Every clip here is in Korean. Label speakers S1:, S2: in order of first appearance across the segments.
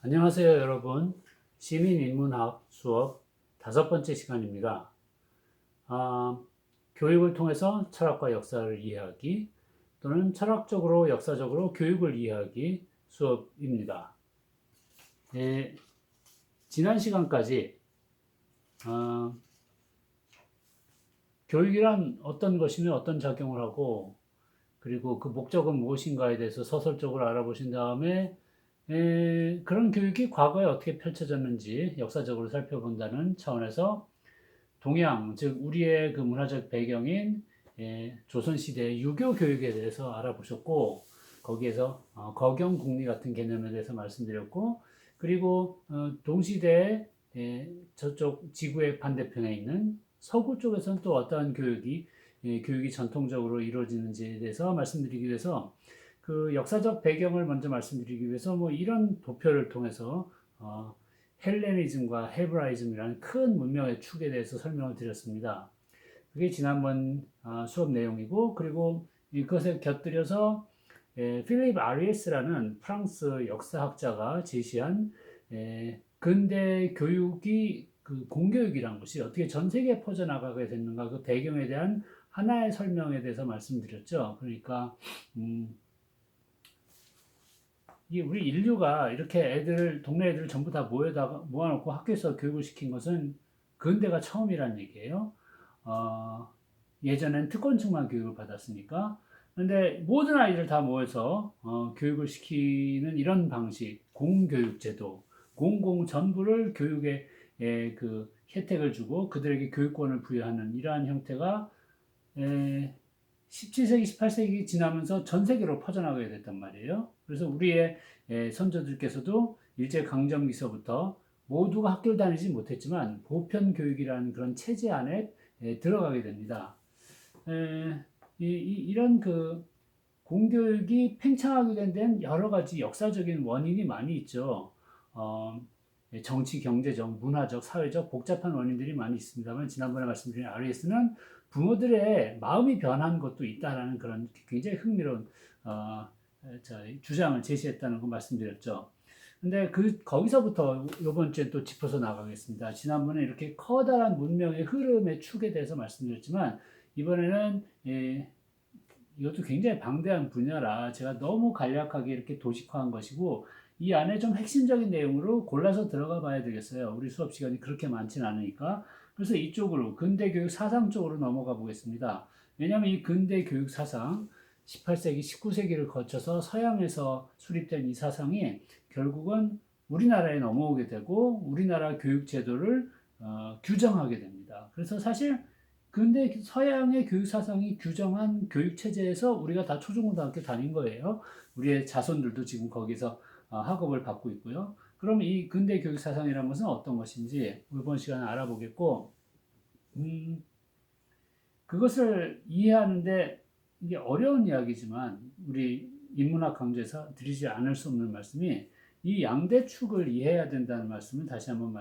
S1: 안녕하세요, 여러분. 시민인문학 수업 5번째 시간입니다. 아, 교육을 통해서 철학과 역사를 이해하기 또는 철학적으로 역사적으로 교육을 이해하기 수업입니다. 예, 지난 시간까지 아, 교육이란 어떤 것이며 어떤 작용을 하고 그리고 그 목적은 무엇인가에 대해서 서설적으로 알아보신 다음에 그런 교육이 과거에 어떻게 펼쳐졌는지 역사적으로 살펴본다는 차원에서 동양, 즉 우리의 그 문화적 배경인 조선시대의 유교 교육에 대해서 알아보셨고 거기에서 거경 국리 같은 개념에 대해서 말씀드렸고 그리고 동시대에 저쪽 지구의 반대편에 있는 서구 쪽에서는 또 어떠한 교육이 전통적으로 이루어지는지에 대해서 말씀드리기 위해서 그 역사적 배경을 먼저 말씀드리기 위해서 뭐 이런 도표를 통해서 헬레니즘과 헤브라이즘이라는 큰 문명의 축에 대해서 설명을 드렸습니다. 그게 지난번 수업 내용이고 그리고 이것에 곁들여서 필립 아리에스라는 프랑스 역사학자가 제시한 근대 교육이 그 공교육이라는 것이 어떻게 전 세계에 퍼져나가게 됐는가 그 배경에 대한 하나의 설명에 대해서 말씀드렸죠. 그러니까 이 우리 인류가 이렇게 동네 애들을 전부 다 모아놓고 학교에서 교육을 시킨 것은 근대가 처음이란 얘기예요. 어, 예전엔 특권층만 교육을 받았으니까. 근데 모든 아이들 다 모여서 교육을 시키는 이런 방식, 공교육제도, 공공 전부를 교육에 그 혜택을 주고 그들에게 교육권을 부여하는 이러한 형태가 17세기, 18세기 지나면서 전 세계로 퍼져나가게 됐단 말이에요. 그래서 우리의 선조들께서도 일제강점기서부터 모두가 학교를 다니지 못했지만 보편교육이라는 그런 체제 안에 들어가게 됩니다. 이런 그 공교육이 팽창하게 된 데는 여러 가지 역사적인 원인이 많이 있죠. 어, 정치, 경제적, 문화적, 사회적 복잡한 원인들이 많이 있습니다만 지난번에 말씀드린 RS는 부모들의 마음이 변한 것도 있다라는 그런 굉장히 흥미로운 어, 주장을 제시했다는 거 말씀드렸죠. 근데 거기서부터 이번 주에 또 짚어서 나가겠습니다. 지난번에 이렇게 커다란 문명의 흐름의 축에 대해서 말씀드렸지만 이번에는 이것도 굉장히 방대한 분야라 제가 너무 간략하게 이렇게 도식화한 것이고 이 안에 좀 핵심적인 내용으로 골라서 들어가 봐야 되겠어요. 우리 수업 시간이 그렇게 많지는 않으니까. 그래서 이쪽으로 근대 교육 사상 쪽으로 넘어가 보겠습니다. 왜냐하면 이 근대 교육 사상 18세기, 19세기를 거쳐서 서양에서 수립된 이 사상이 결국은 우리나라에 넘어오게 되고 우리나라 교육 제도를 규정하게 됩니다. 그래서 사실 근데 서양의 교육 사상이 규정한 교육 체제에서 우리가 다 초중고등학교 다닌 거예요. 우리의 자손들도 지금 거기서 학업을 받고 있고요. 그럼 이 근대 교육 사상이라는 것은 어떤 것인지 이번 시간에 알아보겠고, 그것을 이해하는데 이게 어려운 이야기지만 우리 인문학 강좌에서 드리지 않을 수 없는 말씀이 이 양대축을 이해해야 된다는 말씀을 다시 한번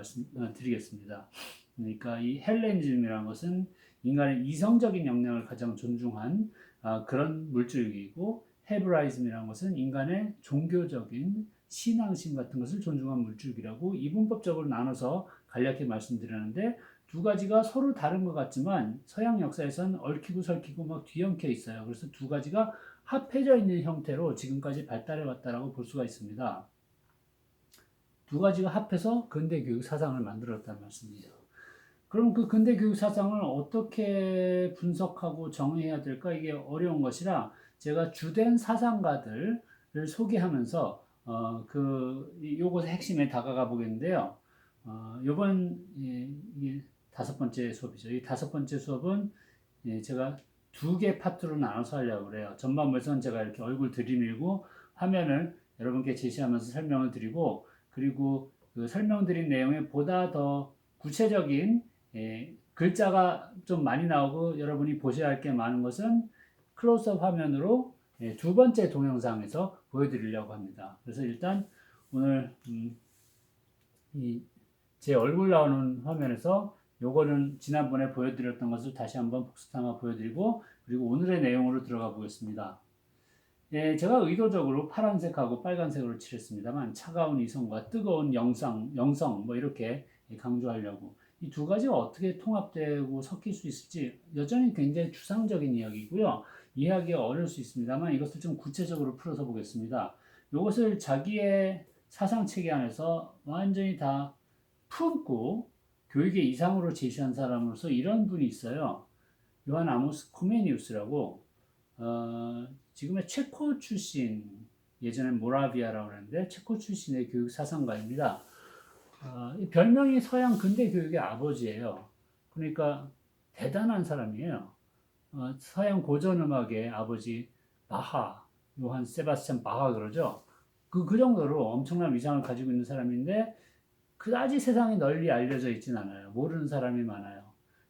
S1: 드리겠습니다. 그러니까 이 헬레니즘이라는 것은 인간의 이성적인 역량을 가장 존중한 그런 물질이고 헤브라이즘이라는 것은 인간의 종교적인 신앙심 같은 것을 존중한 물질이라고 이분법적으로 나눠서 간략히 말씀드렸는데 두 가지가 서로 다른 것 같지만 서양 역사에서는 얽히고 설키고 막 뒤엉켜 있어요. 그래서 두 가지가 합해져 있는 형태로 지금까지 발달해 왔다라고 볼 수가 있습니다. 두 가지가 합해서 근대 교육 사상을 만들었다는 말씀이죠. 그럼 그 근대 교육 사상을 어떻게 분석하고 정의해야 될까? 이게 어려운 것이라 제가 주된 사상가들을 소개하면서 요것의 핵심에 다가가 보겠는데요. 요번 이게 5번째 수업이죠. 이 5번째 수업은 제가 2개 파트로 나눠서 하려고 그래요. 전반부에서는 제가 이렇게 얼굴 들이밀고 화면을 여러분께 제시하면서 설명을 드리고 그리고 그 설명드린 내용에 보다 더 구체적인 글자가 좀 많이 나오고 여러분이 보셔야 할 게 많은 것은 클로즈업 화면으로 2번째 동영상에서 보여드리려고 합니다. 그래서 일단 오늘 제 얼굴 나오는 화면에서 요거는 지난번에 보여드렸던 것을 다시 한번 복습 삼아 보여드리고 그리고 오늘의 내용으로 들어가 보겠습니다. 예, 제가 의도적으로 파란색하고 빨간색으로 칠했습니다만 차가운 이성과 뜨거운 영성 뭐 이렇게 강조하려고 이 두 가지가 어떻게 통합되고 섞일 수 있을지 여전히 굉장히 추상적인 이야기고요. 이해하기가 어려울 수 있습니다만 이것을 좀 구체적으로 풀어서 보겠습니다. 이것을 자기의 사상 체계 안에서 완전히 다 품고 교육의 이상으로 제시한 사람으로서 이런 분이 있어요. 요한 아모스 코메니우스라고 지금의 체코 출신, 예전엔 모라비아라고 그랬는데 체코 출신의 교육 사상가입니다. 별명이 서양 근대 교육의 아버지예요. 그러니까 대단한 사람이에요. 서양 고전 음악의 아버지 바하, 요한 세바스찬 바하 그러죠. 그 정도로 엄청난 위상을 가지고 있는 사람인데 그다지 세상에 널리 알려져 있진 않아요. 모르는 사람이 많아요.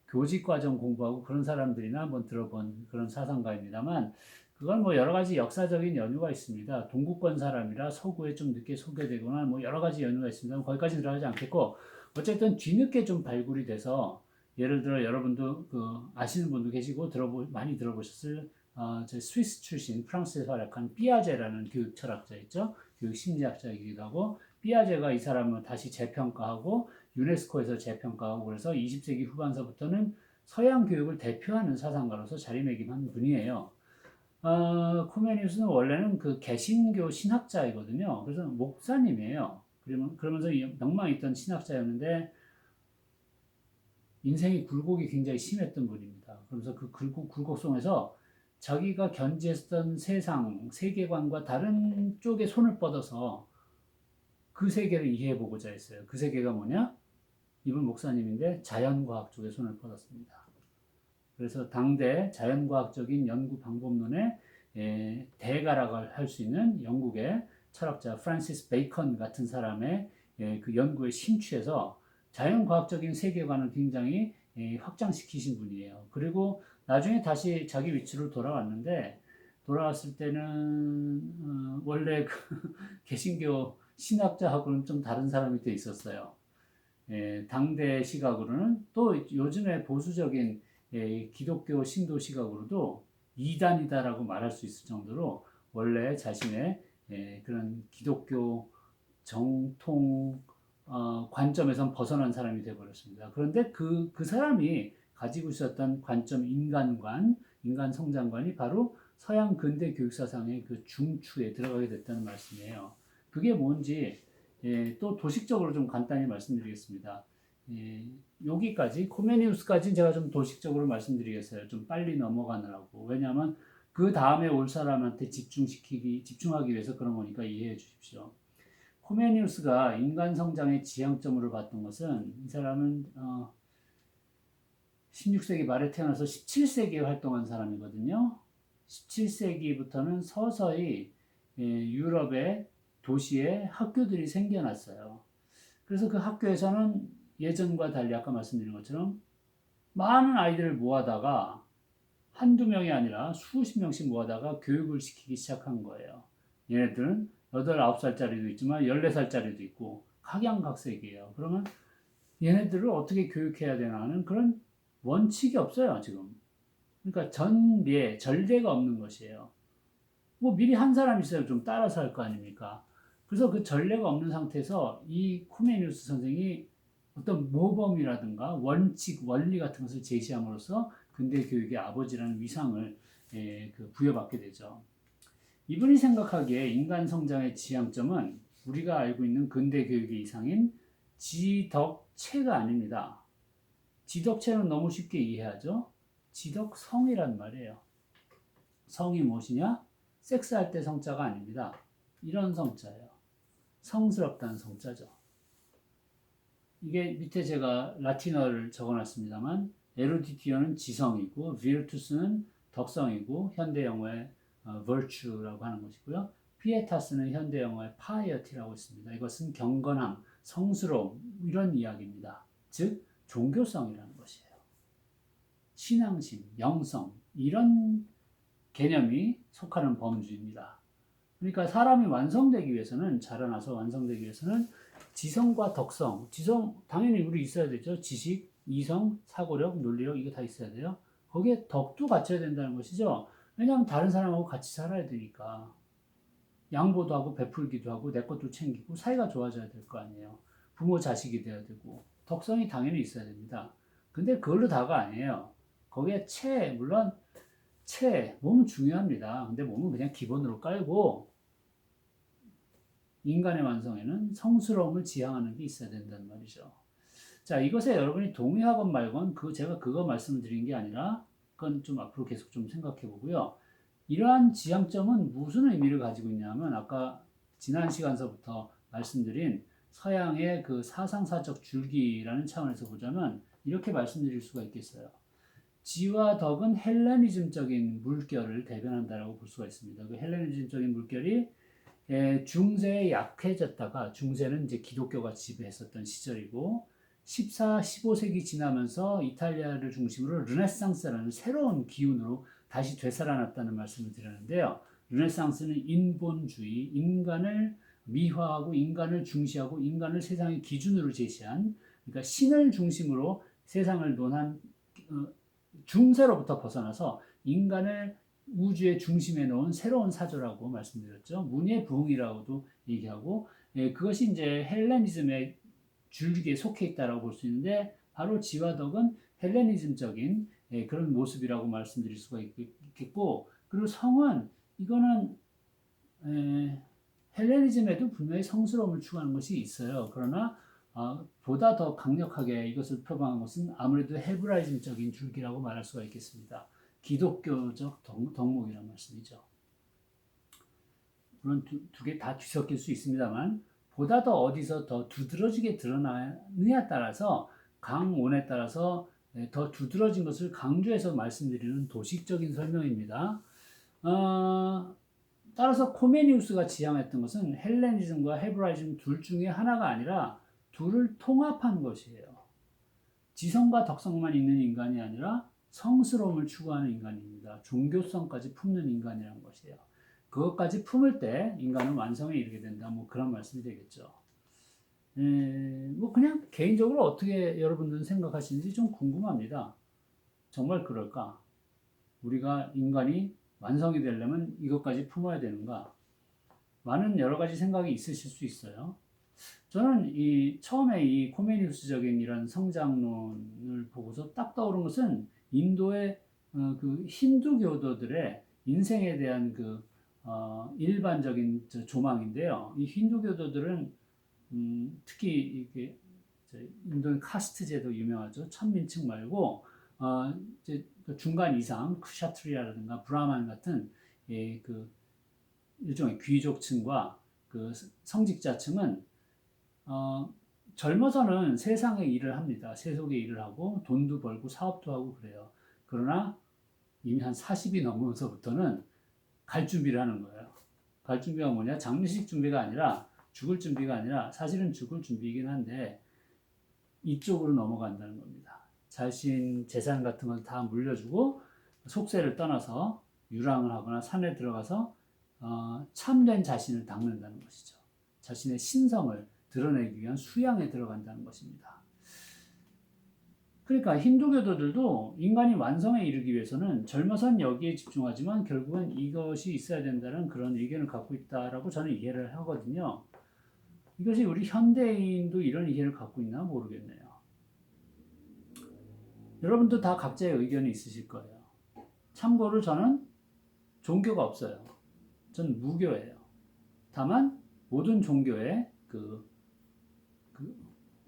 S1: 교직과정 공부하고 그런 사람들이나 한번 들어본 그런 사상가입니다만 그건 뭐 여러 가지 역사적인 연유가 있습니다. 동구권 사람이라 서구에 좀 늦게 소개되거나 뭐 여러 가지 연유가 있습니다. 거기까지 들어가지 않겠고 어쨌든 뒤늦게 좀 발굴이 돼서 예를 들어 여러분도 그 아시는 분도 계시고 많이 들어보셨을 저 스위스 출신 프랑스에서 활약한 삐아제라는 교육 철학자 있죠. 교육 심리학자이기도 하고 삐아제가 이 사람을 다시 재평가하고 유네스코에서 재평가하고 그래서 20세기 후반서부터는 서양 교육을 대표하는 사상가로서 자리매김한 분이에요. 코메니우스는 원래는 그 개신교 신학자이거든요. 그래서 목사님이에요. 그러면서 명망 있던 신학자였는데 인생이 굴곡이 굉장히 심했던 분입니다. 그러면서 그 굴곡송에서 자기가 견지했던 세상, 세계관과 다른 쪽에 손을 뻗어서 그 세계를 이해해보고자 했어요. 그 세계가 뭐냐? 이분 목사님인데 자연과학 쪽에 손을 뻗었습니다. 그래서 당대 자연과학적인 연구 방법론의 대가라고 할 수 있는 영국의 철학자 프란시스 베이컨 같은 사람의 그 연구에 심취해서 자연과학적인 세계관을 굉장히 확장시키신 분이에요. 그리고 나중에 다시 자기 위치로 돌아왔는데 돌아왔을 때는 원래 그 개신교 신학자하고는 좀 다른 사람이 돼 있었어요. 당대 시각으로는 또 요즘의 보수적인 기독교 신도 시각으로도 이단이다라고 말할 수 있을 정도로 원래 자신의 그런 기독교 정통 관점에선 벗어난 사람이 되어버렸습니다. 그런데 그 사람이 가지고 있었던 관점, 인간 성장관이 바로 서양 근대 교육사상의 그 중추에 들어가게 됐다는 말씀이에요. 그게 뭔지 또 도식적으로 좀 간단히 말씀드리겠습니다. 여기까지 코메니우스까지는 제가 좀 도식적으로 말씀드리겠어요. 좀 빨리 넘어가느라고. 왜냐하면 그 다음에 올 사람한테 집중하기 위해서 그런 거니까 이해해 주십시오. 코메니우스가 인간 성장의 지향점으로 봤던 것은 이 사람은 16세기 말에 태어나서 17세기에 활동한 사람이거든요. 17세기부터는 서서히 유럽의 도시에 학교들이 생겨났어요. 그래서 그 학교에서는 예전과 달리 아까 말씀드린 것처럼 많은 아이들을 모아다가 한두 명이 아니라 수십 명씩 모아다가 교육을 시키기 시작한 거예요. 얘네들은 8, 9살짜리도 있지만 14살짜리도 있고 각양각색이에요. 그러면 얘네들을 어떻게 교육해야 되나 하는 그런 원칙이 없어요, 지금. 그러니까 전례가 없는 것이에요. 뭐 미리 한 사람 있어요. 좀 따라서 할 거 아닙니까? 그래서 그 전례가 없는 상태에서 이 코메니우스 선생이 어떤 모범이라든가 원칙, 원리 같은 것을 제시함으로써 근대 교육의 아버지라는 위상을 부여받게 되죠. 이분이 생각하기에 인간 성장의 지향점은 우리가 알고 있는 근대 교육의 이상인 지덕체가 아닙니다. 지덕체는 너무 쉽게 이해하죠. 지덕성이란 말이에요. 성이 무엇이냐? 섹스할 때 성자가 아닙니다. 이런 성자예요. 성스럽다는 성자죠. 이게 밑에 제가 라틴어를 적어놨습니다만 에루디티어는 지성이고 비르투스는 덕성이고 현대 영어의 virtue라고 하는 것이고요. 피에타스는 현대 영어의 piety라고 있습니다. 이것은 경건함, 성스러움 이런 이야기입니다. 즉 종교성이라는 것이에요. 신앙심, 영성 이런 개념이 속하는 범주입니다. 그러니까 사람이 완성되기 위해서는 자라나서 완성되기 위해서는 지성과 덕성, 지성 당연히 우리 있어야 되죠. 지식, 이성, 사고력, 논리력 이거 다 있어야 돼요. 거기에 덕도 갖춰야 된다는 것이죠. 왜냐하면 다른 사람하고 같이 살아야 되니까. 양보도 하고 베풀기도 하고 내 것도 챙기고 사이가 좋아져야 될 거 아니에요. 부모 자식이 돼야 되고 덕성이 당연히 있어야 됩니다. 근데 그걸로 다가 아니에요. 거기에 물론 몸은 중요합니다. 근데 몸은 그냥 기본으로 깔고 인간의 완성에는 성스러움을 지향하는 게 있어야 된다는 말이죠. 자, 이것에 여러분이 동의하건 말건 제가 그거 말씀을 드린 게 아니라 그건 좀 앞으로 계속 좀 생각해 보고요. 이러한 지향점은 무슨 의미를 가지고 있냐면 아까 지난 시간서부터 말씀드린 서양의 그 사상사적 줄기라는 차원에서 보자면 이렇게 말씀드릴 수가 있겠어요. 지와 덕은 헬레니즘적인 물결을 대변한다라고 볼 수가 있습니다. 그 헬레니즘적인 물결이 중세에 약해졌다가 중세는 이제 기독교가 지배했었던 시절이고 14, 15세기 지나면서 이탈리아를 중심으로 르네상스라는 새로운 기운으로 다시 되살아났다는 말씀을 드렸는데요. 르네상스는 인본주의, 인간을 미화하고 인간을 중시하고 인간을 세상의 기준으로 제시한 그러니까 신을 중심으로 세상을 논한 중세로부터 벗어나서 인간을 우주의 중심에 놓은 새로운 사조라고 말씀드렸죠. 문예 부흥이라고도 얘기하고 그것이 이제 헬레니즘의 줄기에 속해 있다라고 볼 수 있는데 바로 지와 덕은 헬레니즘적인 그런 모습이라고 말씀드릴 수가 있겠고 그리고 성은 이거는 헬레니즘에도 분명히 성스러움을 추구하는 것이 있어요. 그러나 보다 더 강력하게 이것을 표방한 것은 아무래도 헤브라이즘적인 줄기라고 말할 수가 있겠습니다. 기독교적 덕목이라는 말씀이죠. 물론 두 개 다 뒤섞일 수 있습니다만 보다 더 어디서 더 두드러지게 드러나느냐에 따라서 강온에 따라서 더 두드러진 것을 강조해서 말씀드리는 도식적인 설명입니다. 따라서 코메니우스가 지향했던 것은 헬레니즘과 헤브라이즘 둘 중에 하나가 아니라 둘을 통합한 것이에요. 지성과 덕성만 있는 인간이 아니라 성스러움을 추구하는 인간입니다. 종교성까지 품는 인간이라는 것이에요. 그것까지 품을 때 인간은 완성에 이르게 된다. 뭐 그런 말씀이 되겠죠. 뭐 그냥 개인적으로 어떻게 여러분들은 생각하시는지 좀 궁금합니다. 정말 그럴까? 우리가 인간이 완성이 되려면 이것까지 품어야 되는가? 많은 여러 가지 생각이 있으실 수 있어요. 저는 처음에 이 코메니우스적인 이런 성장론을 보고서 딱 떠오른 것은 인도의 그 힌두교도들의 인생에 대한 일반적인 조망인데요. 이 힌두교도들은 특히 이게 인도의 카스트 제도 유명하죠. 천민층 말고 이제 중간 이상 크샤트리아라든가 브라만 같은 그 일종의 귀족층과 그 성직자층은 젊어서는 세상의 일을 합니다. 세속의 일을 하고 돈도 벌고 사업도 하고 그래요. 그러나 이미 한 40이 넘으면서부터는 갈 준비를 하는 거예요. 갈 준비가 뭐냐? 장례식 준비가 아니라 죽을 준비가 아니라 사실은 죽을 준비이긴 한데 이쪽으로 넘어간다는 겁니다. 자신 재산 같은 건 다 물려주고 속세를 떠나서 유랑을 하거나 산에 들어가서 참된 자신을 닦는다는 것이죠. 자신의 신성을 드러내기 위한 수양에 들어간다는 것입니다. 그러니까 힌두교도들도 인간이 완성에 이르기 위해서는 젊어선 여기에 집중하지만 결국은 이것이 있어야 된다는 그런 의견을 갖고 있다라고 저는 이해를 하거든요. 이것이 우리 현대인도 이런 이해를 갖고 있나 모르겠네요. 여러분도 다 각자의 의견이 있으실 거예요. 참고로 저는 종교가 없어요. 전 무교예요. 다만 모든 종교의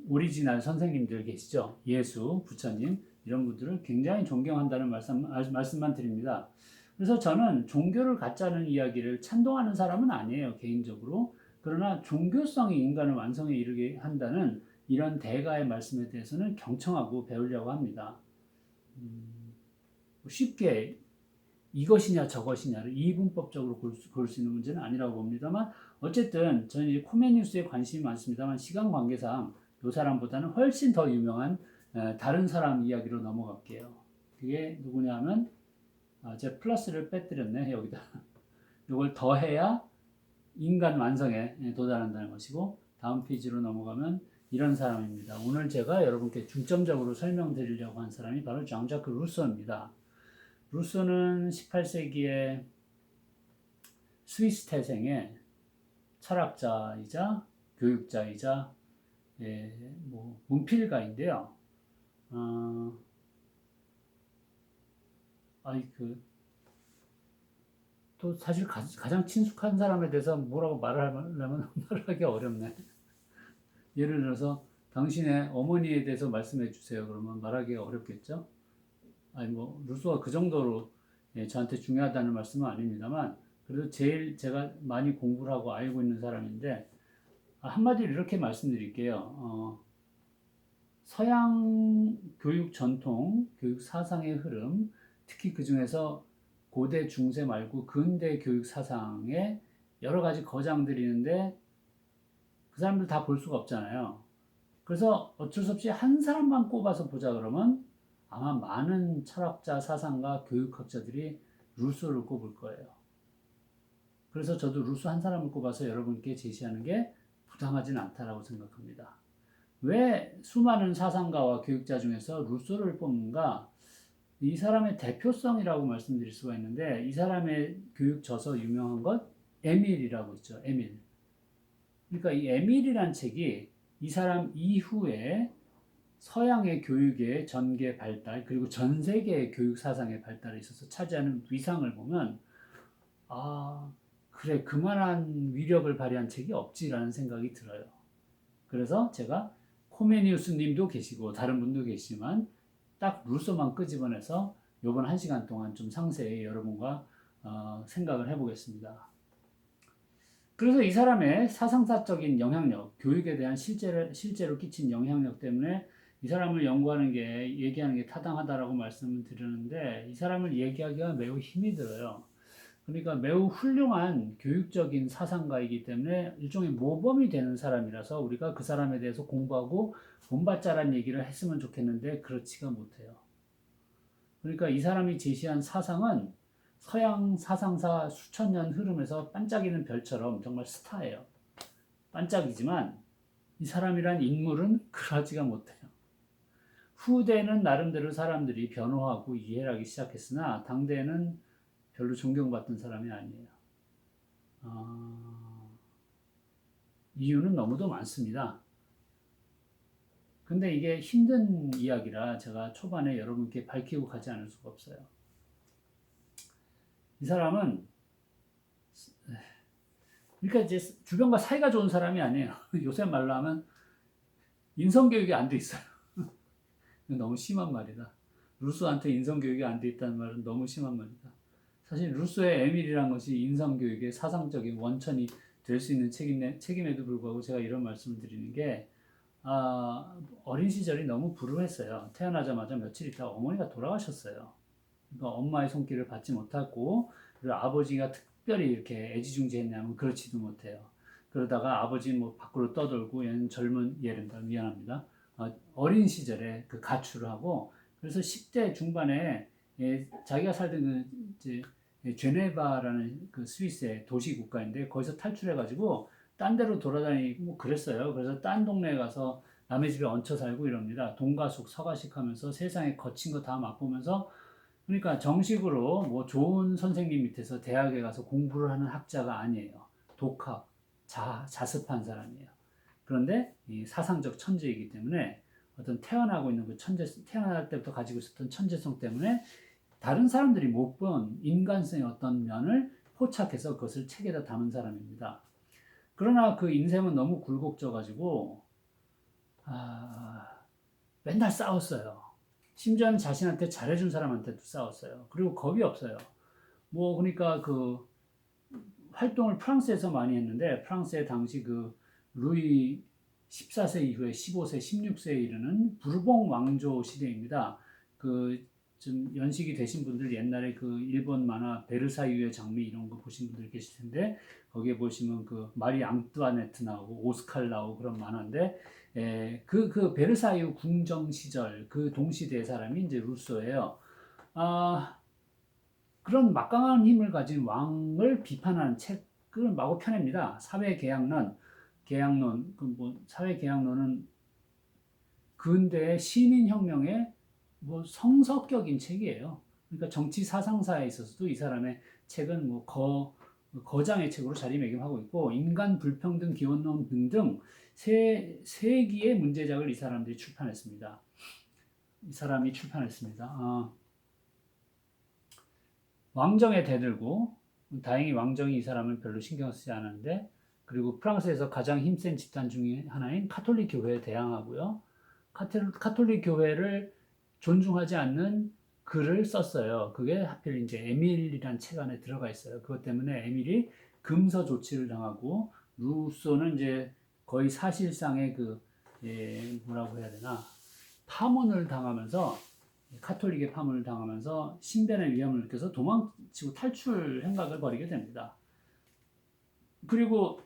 S1: 오리지널 선생님들 계시죠? 예수, 부처님 이런 분들을 굉장히 존경한다는 말씀만 드립니다. 그래서 저는 종교를 갖자는 이야기를 찬동하는 사람은 아니에요, 개인적으로. 그러나 종교성이 인간을 완성에 이르게 한다는 이런 대가의 말씀에 대해서는 경청하고 배우려고 합니다. 쉽게 이것이냐 저것이냐를 이분법적으로 볼 수 있는 문제는 아니라고 봅니다만 어쨌든 저는 이제 코메니우스에 관심이 많습니다만 시간 관계상 이 사람보다는 훨씬 더 유명한 다른 사람 이야기로 넘어갈게요. 그게 누구냐면 제가 플러스를 빼뜨렸네 여기다. 이걸 더해야 인간 완성에 도달한다는 것이고 다음 페이지로 넘어가면 이런 사람입니다. 오늘 제가 여러분께 중점적으로 설명드리려고 한 사람이 바로 장자크 루소입니다. 루소는 18세기에 스위스 태생의 철학자이자 교육자이자 뭐 문필가인데요. 또 사실 가장 친숙한 사람에 대해서 뭐라고 말을 하려면 말하기 어렵네. 예를 들어서 당신의 어머니에 대해서 말씀해 주세요. 그러면 말하기가 어렵겠죠? 아니 뭐 루소가 그 정도로 저한테 중요하다는 말씀은 아닙니다만 그래도 제일 제가 많이 공부를 하고 알고 있는 사람인데 한마디로 이렇게 말씀드릴게요. 서양 교육 전통, 교육 사상의 흐름, 특히 그 중에서 고대, 중세 말고 근대 교육 사상에 여러 가지 거장들이 있는데 그 사람들 다 볼 수가 없잖아요. 그래서 어쩔 수 없이 한 사람만 꼽아서 보자 그러면 아마 많은 철학자, 사상가, 교육학자들이 루소를 꼽을 거예요. 그래서 저도 루소 한 사람을 꼽아서 여러분께 제시하는 게 부당하진 않다라고 생각합니다. 왜 수많은 사상가와 교육자 중에서 루소를 뽑는가? 이 사람의 대표성이라고 말씀드릴 수가 있는데 이 사람의 교육 저서 유명한 것 에밀이라고 있죠. 에밀. 그러니까 이 에밀이란 책이 이 사람 이후에 서양의 교육의 전개 발달 그리고 전 세계의 교육 사상의 발달에 있어서 차지하는 위상을 보면 그래 그만한 위력을 발휘한 책이 없지라는 생각이 들어요. 그래서 제가 코메니우스 님도 계시고 다른 분도 계시지만 딱 루소만 끄집어내서 이번 1시간 동안 좀 상세히 여러분과 생각을 해보겠습니다. 그래서 이 사람의 사상사적인 영향력, 교육에 대한 실제로 끼친 영향력 때문에 이 사람을 연구하는 게, 얘기하는 게 타당하다라고 말씀을 드리는데 이 사람을 얘기하기가 매우 힘이 들어요. 그러니까 매우 훌륭한 교육적인 사상가이기 때문에 일종의 모범이 되는 사람이라서 우리가 그 사람에 대해서 공부하고 본받자란 얘기를 했으면 좋겠는데 그렇지가 못해요. 그러니까 이 사람이 제시한 사상은 서양 사상사 수천 년 흐름에서 반짝이는 별처럼 정말 스타예요. 반짝이지만 이 사람이란 인물은 그러하지가 못해요. 후대는 나름대로 사람들이 변호하고 이해를 하기 시작했으나 당대에는 별로 존경받던 사람이 아니에요. 이유는 너무도 많습니다. 근데 이게 힘든 이야기라 제가 초반에 여러분께 밝히고 가지 않을 수가 없어요. 이 사람은 그러니까 이제 주변과 사이가 좋은 사람이 아니에요. 요새 말로 하면 인성교육이 안 돼 있어요. 너무 심한 말이다. 루소한테 인성교육이 안 돼 있다는 말은 너무 심한 말이다. 사실 루소의 에밀이라는 것이 인성교육의 사상적인 원천이 될 수 있는 책임에도 불구하고 제가 이런 말씀을 드리는 게 어린 시절이 너무 불우했어요. 태어나자마자 며칠 있다가 어머니가 돌아가셨어요. 그러니까 엄마의 손길을 받지 못하고 그리고 아버지가 특별히 이렇게 애지중지했냐면 그렇지도 못해요. 그러다가 아버지 뭐 밖으로 떠돌고 얘는 얘란다 미안합니다. 어린 시절에 그 가출을 하고 그래서 10대 중반에 자기가 살던 그 이제 제네바라는 그 스위스의 도시 국가인데 거기서 탈출해가지고 딴 데로 돌아다니고 뭐 그랬어요. 그래서 딴 동네에 가서 남의 집에 얹혀 살고 이럽니다. 동가숙 서가식 하면서 세상에 거친 거 다 맛보면서 그러니까 정식으로 뭐 좋은 선생님 밑에서 대학에 가서 공부를 하는 학자가 아니에요. 독학, 자습한 사람이에요. 그런데 이 사상적 천재이기 때문에 어떤 태어나고 있는 그 태어날 때부터 가지고 있었던 천재성 때문에 다른 사람들이 못 본 인간성의 어떤 면을 포착해서 그것을 책에다 담은 사람입니다. 그러나 그 인생은 너무 굴곡져가지고 맨날 싸웠어요. 심지어는 자신한테 잘해준 사람한테도 싸웠어요. 그리고 겁이 없어요. 뭐 그러니까 그 활동을 프랑스에서 많이 했는데 프랑스의 당시 그 루이 14세 이후에 15세, 16세에 이르는 부르봉 왕조 시대입니다. 그 좀 연식이 되신 분들 옛날에 그 일본 만화 베르사유의 장미 이런 거 보신 분들 계실 텐데 거기에 보시면 그 마리 앙뚜아네트 나오고 오스칼 나오고 그런 만화인데 그 베르사유 궁정 시절 그 동시대의 사람이 이제 루소예요. 그런 막강한 힘을 가진 왕을 비판하는 책을 마구 펴냅니다. 사회계약론, 사회계약론은 근대의 시민혁명의 뭐 성서격인 책이에요. 그러니까 정치 사상사에 있어서도 이 사람의 책은 뭐 거장의 책으로 자리매김하고 있고 인간 불평등 기원론 등등 세 기의 문제작을 이 사람들이 출판했습니다. 이 사람이 출판했습니다. 왕정에 대들고 다행히 왕정이 이 사람을 별로 신경 쓰지 않았는데 그리고 프랑스에서 가장 힘센 집단 중에 하나인 카톨릭 교회에 대항하고요. 카톨릭 교회를 존중하지 않는 글을 썼어요. 그게 하필 이제 에밀이란 책 안에 들어가 있어요. 그것 때문에 에밀이 금서 조치를 당하고 루소는 이제 거의 사실상의 뭐라고 해야 되나 파문을 당하면서 카톨릭의 파문을 당하면서 신변의 위험을 느껴서 도망치고 탈출 행각을 벌이게 됩니다. 그리고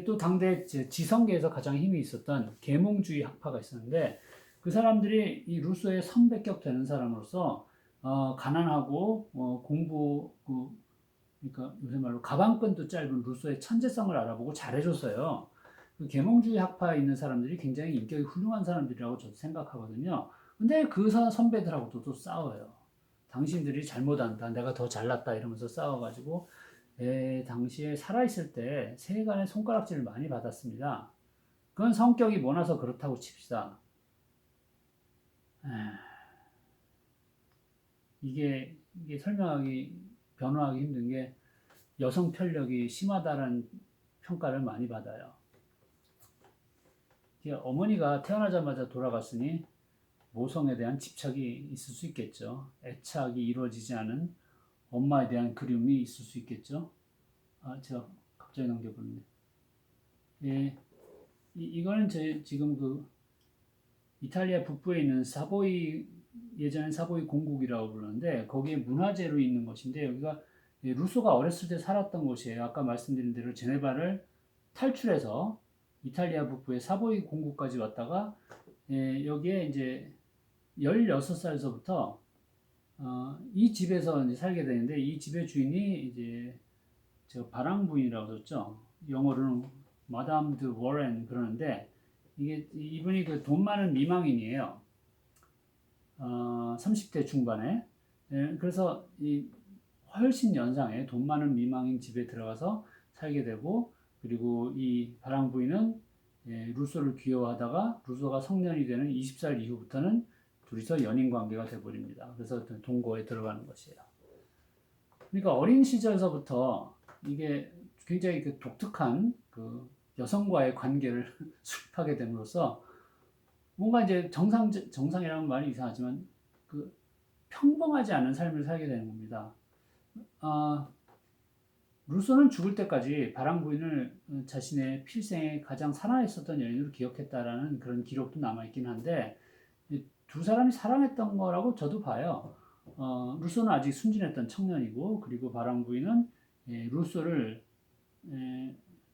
S1: 또 당대 지성계에서 가장 힘이 있었던 계몽주의 학파가 있었는데 그 사람들이 이 루소의 선배격 되는 사람으로서 가난하고 그러니까 요새 말로 가방끈도 짧은 루소의 천재성을 알아보고 잘해줬어요. 그 계몽주의 학파에 있는 사람들이 굉장히 인격이 훌륭한 사람들이라고 저도 생각하거든요. 근데 그 선배들하고도 또 싸워요. 당신들이 잘못한다, 내가 더 잘났다 이러면서 싸워가지고 당시에 살아있을 때 세간의 손가락질을 많이 받았습니다. 그건 성격이 모나서 그렇다고 칩시다. 이게 변호하기 힘든 게 여성 편력이 심하다는 평가를 많이 받아요. 어머니가 태어나자마자 돌아갔으니 모성에 대한 집착이 있을 수 있겠죠. 애착이 이루어지지 않은 엄마에 대한 그리움이 있을 수 있겠죠. 제가 갑자기 넘겨버렸네. 예, 이거는 지금 이탈리아 북부에 있는 예전엔 사보이 공국이라고 부르는데 거기에 문화재로 있는 것인데 여기가 루소가 어렸을 때 살았던 곳이에요. 아까 말씀드린 대로 제네바를 탈출해서 이탈리아 북부의 사보이 공국까지 왔다가 여기에 이제 16살서부터 이 집에서 이제 살게 되는데 이 집의 주인이 이제 제가 바랑 부인이라고 썼죠. 영어로는 마담 드 워렌 그러는데 이분이 돈 많은 미망인이에요. 30대 중반에. 그래서 훨씬 연상에 돈 많은 미망인 집에 들어가서 살게 되고 그리고 이 바랑 부인은 루소를 귀여워하다가 루소가 성년이 되는 20살 이후부터는 둘이서 연인 관계가 돼버립니다. 그래서 동거에 들어가는 것이에요. 그러니까 어린 시절서부터 이게 굉장히 독특한 여성과의 관계를 수립하게 됨으로써 뭔가 이제 정상이라는 말이 이상하지만 평범하지 않은 삶을 살게 되는 겁니다. 루소는 죽을 때까지 바랑 부인을 자신의 필생에 가장 사랑했었던 여인으로 기억했다라는 그런 기록도 남아있긴 한데 두 사람이 사랑했던 거라고 저도 봐요. 루소는 아직 순진했던 청년이고 그리고 바랑 부인은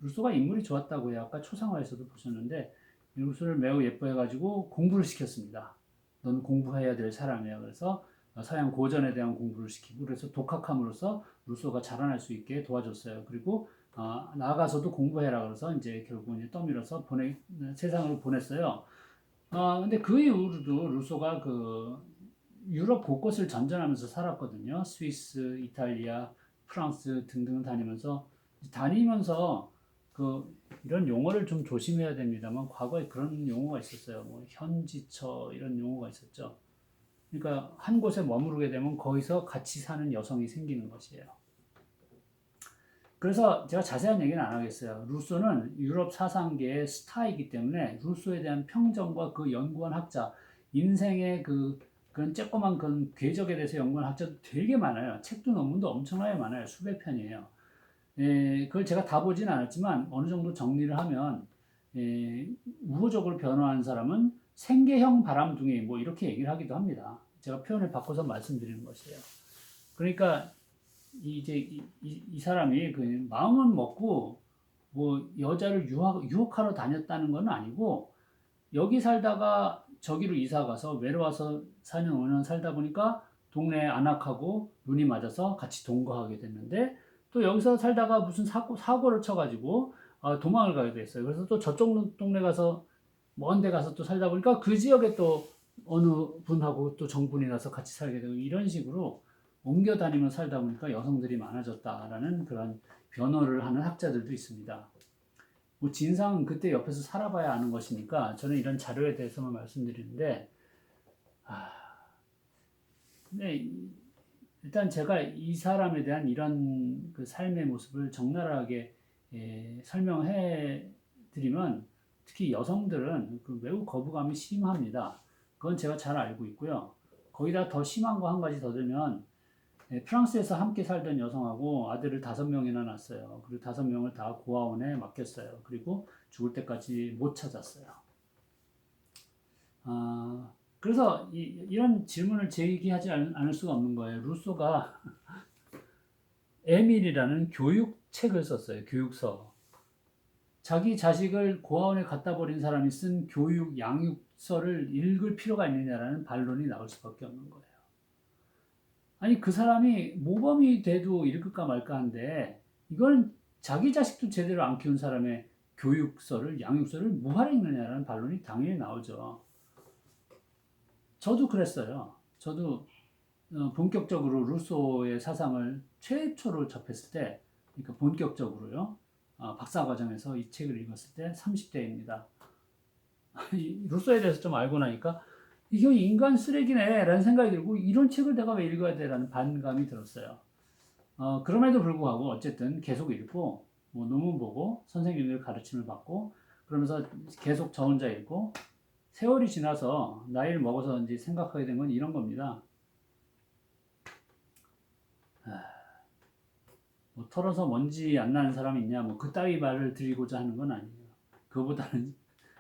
S1: 루소가 인물이 좋았다고 해요. 아까 초상화에서도 보셨는데 루소를 매우 예뻐해가지고 공부를 시켰습니다. 넌 공부해야 될 사람이야. 그래서 서양 고전에 대한 공부를 시키고 그래서 독학함으로써 루소가 자라날 수 있게 도와줬어요. 그리고 나아가서도 공부해라 그래서 이제 결국 이제 떠밀어서 세상으로 보냈어요. 근데 그 이후로도 루소가 유럽 곳곳을 전전하면서 살았거든요. 스위스, 이탈리아, 프랑스 등등 다니면서 이런 용어를 좀 조심해야 됩니다만 과거에 그런 용어가 있었어요. 뭐 현지처 이런 용어가 있었죠. 그러니까 한 곳에 머무르게 되면 거기서 같이 사는 여성이 생기는 것이에요. 그래서 제가 자세한 얘기는 안 하겠어요. 루소는 유럽 사상계의 스타이기 때문에 루소에 대한 평정과 그 연구한 학자, 인생의 그런 쬐꼬만 그런 궤적에 대해서 연구한 학자도 되게 많아요. 책도 논문도 엄청나게 많아요. 수백 편이에요. 그걸 제가 다 보진 않았지만 어느 정도 정리를 하면 우호적으로 변호하는 사람은 생계형 바람둥이 뭐 이렇게 얘기를 하기도 합니다. 제가 표현을 바꿔서 말씀드리는 것이에요. 그러니까 이 사람이 마음은 먹고 뭐 여자를 유혹하러 다녔다는 건 아니고 여기 살다가 저기로 이사 가서 외로워서 4년 5년 살다 보니까 동네에 안악하고 눈이 맞아서 같이 동거하게 됐는데 또 여기서 살다가 무슨 사고를 쳐가지고 도망을 가게 됐어요. 그래서 또 저쪽 동네 가서 먼 데 가서 또 살다 보니까 그 지역에 또 어느 분하고 또 정분이 나서 같이 살게 되고 이런 식으로 옮겨 다니며 살다 보니까 여성들이 많아졌다라는 그런 변호를 하는 학자들도 있습니다. 뭐 진상은 그때 옆에서 살아봐야 아는 것이니까 저는 이런 자료에 대해서만 말씀드리는데, 근데 일단 제가 이 사람에 대한 이런 그 삶의 모습을 적나라하게 설명해 드리면, 특히 여성들은 그 매우 거부감이 심합니다. 그건 제가 잘 알고 있고요. 거기다 더 심한 거 한 가지 더 들면, 프랑스에서 함께 살던 여성하고 아들을 5명이나 낳았어요. 그리고 5명을 다 고아원에 맡겼어요. 그리고 죽을 때까지 못 찾았어요. 그래서 이런 질문을 제기하지 않을 수가 없는 거예요. 루소가 에밀이라는 교육책을 썼어요. 교육서. 자기 자식을 고아원에 갖다 버린 사람이 쓴 교육 양육서를 읽을 필요가 있느냐라는 반론이 나올 수밖에 없는 거예요. 아니, 그 사람이 모범이 돼도 읽을까 말까 한데, 이건 자기 자식도 제대로 안 키운 사람의 교육서를, 양육서를 뭐하러 읽느냐라는 반론이 당연히 나오죠. 저도 그랬어요. 저도 본격적으로 루소의 사상을 최초로 접했을 때, 그러니까 본격적으로요, 박사과정에서 이 책을 읽었을 때 30대입니다. 루소에 대해서 좀 알고 나니까 이게 인간 쓰레기네 라는 생각이 들고, 이런 책을 내가 왜 읽어야 돼 라는 반감이 들었어요. 그럼에도 불구하고 어쨌든 계속 읽고, 뭐 논문 보고 선생님들 가르침을 받고, 그러면서 계속 저 혼자 읽고, 세월이 지나서 나이를 먹어서 이제 생각하게 된 건 이런 겁니다. 뭐 털어서 먼지 안 나는 사람이 있냐, 뭐 그따위 말을 드리고자 하는 건 아니에요. 그거보다는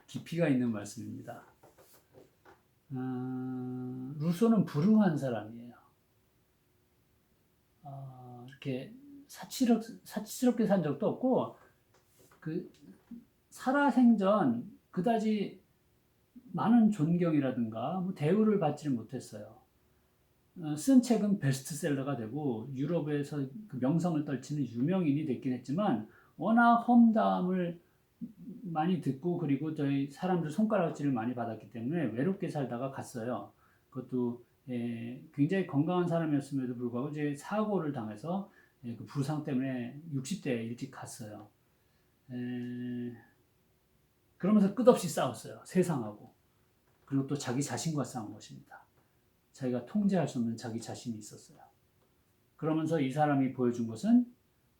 S1: 깊이가 있는 말씀입니다. 루소는 불응한 사람이에요. 이렇게 사치스럽게 산 적도 없고, 그 살아생전 그다지 많은 존경이라든가 뭐 대우를 받지를 못했어요. 쓴 책은 베스트셀러가 되고 유럽에서 그 명성을 떨치는 유명인이 됐긴 했지만, 워낙 험담을 많이 듣고 그리고 저희 사람들 손가락질을 많이 받았기 때문에 외롭게 살다가 갔어요. 그것도 굉장히 건강한 사람이었음에도 불구하고 이제 사고를 당해서 그 부상 때문에 60대에 일찍 갔어요. 그러면서 끝없이 싸웠어요. 세상하고. 그리고 또 자기 자신과 싸운 것입니다. 자기가 통제할 수 없는 자기 자신이 있었어요. 그러면서 이 사람이 보여준 것은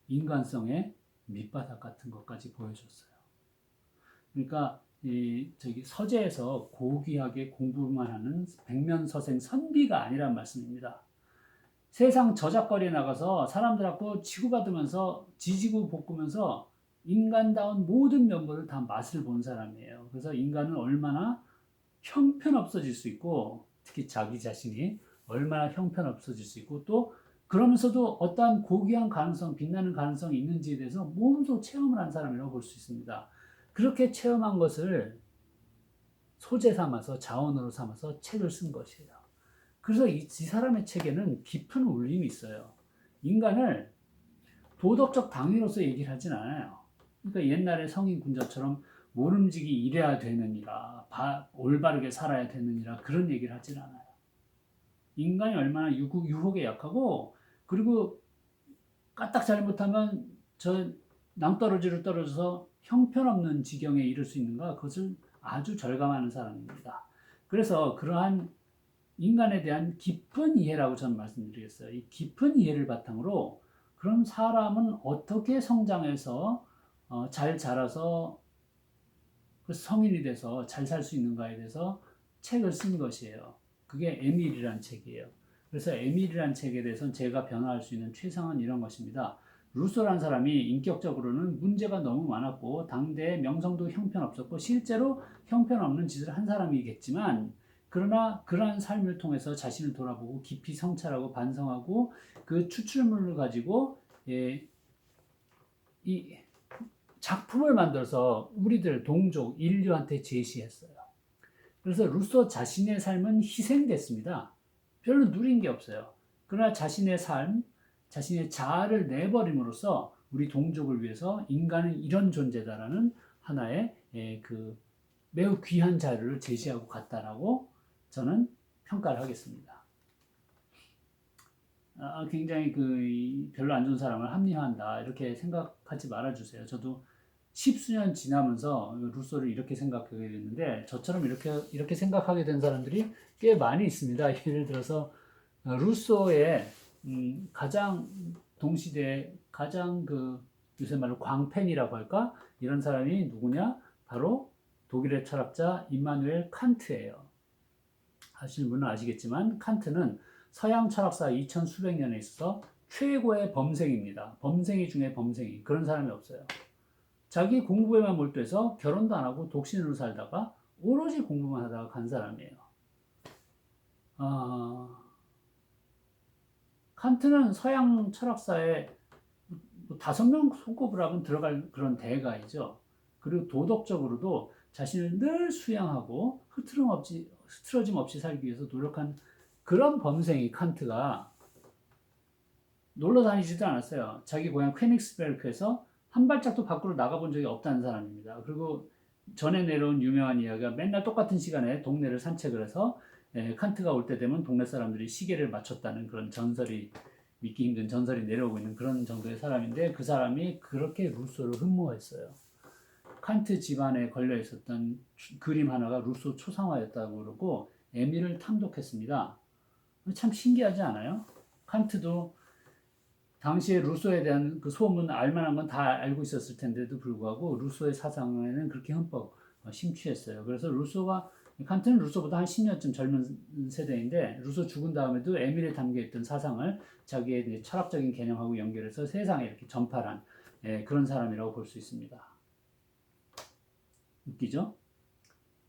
S1: 인간성의 밑바닥 같은 것까지 보여줬어요. 그러니까 저기 서재에서 고귀하게 공부만 하는 백면서생 선비가 아니란 말씀입니다. 세상 저작거리에 나가서 사람들하고 치고받으면서 지지고 볶으면서 인간다운 모든 면모를 다 맛을 본 사람이에요. 그래서 인간은 얼마나 형편없어질 수 있고, 특히 자기 자신이 얼마나 형편없어질 수 있고, 또 그러면서도 어떠한 고귀한 가능성, 빛나는 가능성이 있는지에 대해서 몸소 체험을 한 사람이라고 볼 수 있습니다. 그렇게 체험한 것을 소재 삼아서, 자원으로 삼아서 책을 쓴 것이에요. 그래서 이 사람의 책에는 깊은 울림이 있어요. 인간을 도덕적 당위로서 얘기를 하진 않아요. 그러니까 옛날에 성인 군자처럼 모름지기 이래야 되느니라, 올바르게 살아야 되느니라, 그런 얘기를 하진 않아요. 인간이 얼마나 유혹에 약하고, 그리고 까딱 잘못하면 저 낭떠러지로 떨어져서 형편없는 지경에 이를 수 있는가, 그것을 아주 절감하는 사람입니다. 그래서 그러한 인간에 대한 깊은 이해라고 저는 말씀드리겠어요. 이 깊은 이해를 바탕으로 그럼 사람은 어떻게 성장해서 잘 자라서 성인이 돼서 잘 살 수 있는가에 대해서 책을 쓴 것이에요. 그게 에밀이라는 책이에요. 그래서 에밀이라는 책에 대해서는 제가 변화할 수 있는 최상은 이런 것입니다. 루소라는 사람이 인격적으로는 문제가 너무 많았고 당대의 명성도 형편없었고 실제로 형편없는 짓을 한 사람이겠지만, 그러나 그러한 삶을 통해서 자신을 돌아보고 깊이 성찰하고 반성하고 그 추출물을 가지고 이 작품을 만들어서 우리들 동족 인류한테 제시했어요. 그래서 루소 자신의 삶은 희생됐습니다. 별로 누린 게 없어요. 그러나 자신의 삶, 자신의 자아를 내버림으로써 우리 동족을 위해서 인간은 이런 존재다라는 하나의 그 매우 귀한 자료를 제시하고 갔다라고 저는 평가를 하겠습니다. 굉장히 별로 안 좋은 사람을 합리화한다 이렇게 생각하지 말아주세요. 저도 십수년 지나면서 루소를 이렇게 생각하게 됐는데 저처럼 이렇게 생각하게 된 사람들이 꽤 많이 있습니다. 예를 들어서 루소의 가장 동시대 가장 요새 말로 광팬이라고 할까? 이런 사람이 누구냐? 바로 독일의 철학자 임마누엘 칸트예요. 아시는 분은 아시겠지만 칸트는 서양 철학사 2000 수백 년에 있어서 최고의 범생입니다. 범생이 중에 범생이. 그런 사람이 없어요. 자기 공부에만 몰두해서 결혼도 안 하고 독신으로 살다가 오로지 공부만 하다가 간 사람이에요. 칸트는 서양 철학사에 5명 손꼽으로 하면 들어갈 그런 대가이죠. 그리고 도덕적으로도 자신을 늘 수양하고 흐트러짐 없이 살기 위해서 노력한 그런 범생이 칸트가 놀러 다니지도 않았어요. 자기 고향 퀘닉스베르크에서 한 발짝도 밖으로 나가본 적이 없다는 사람입니다. 그리고 전에 내려온 유명한 이야기가 맨날 똑같은 시간에 동네를 산책을 해서 칸트가 올 때 되면 동네 사람들이 시계를 맞췄다는 그런 전설이 믿기 힘든 전설이 내려오고 있는 그런 정도의 사람인데 그 사람이 그렇게 루소를 흠모했어요. 칸트 집안에 걸려 있었던 그림 하나가 루소 초상화였다고 그러고 에밀을 탐독했습니다. 참 신기하지 않아요? 칸트도 당시에 루소에 대한 그 소문 알만한 건 다 알고 있었을 텐데도 불구하고 루소의 사상에는 그렇게 흠뻑 심취했어요. 그래서 칸트는 루소보다 한 10년쯤 젊은 세대인데 루소 죽은 다음에도 에밀에 담겨있던 사상을 자기의 철학적인 개념하고 연결해서 세상에 이렇게 전파한 그런 사람이라고 볼 수 있습니다. 웃기죠?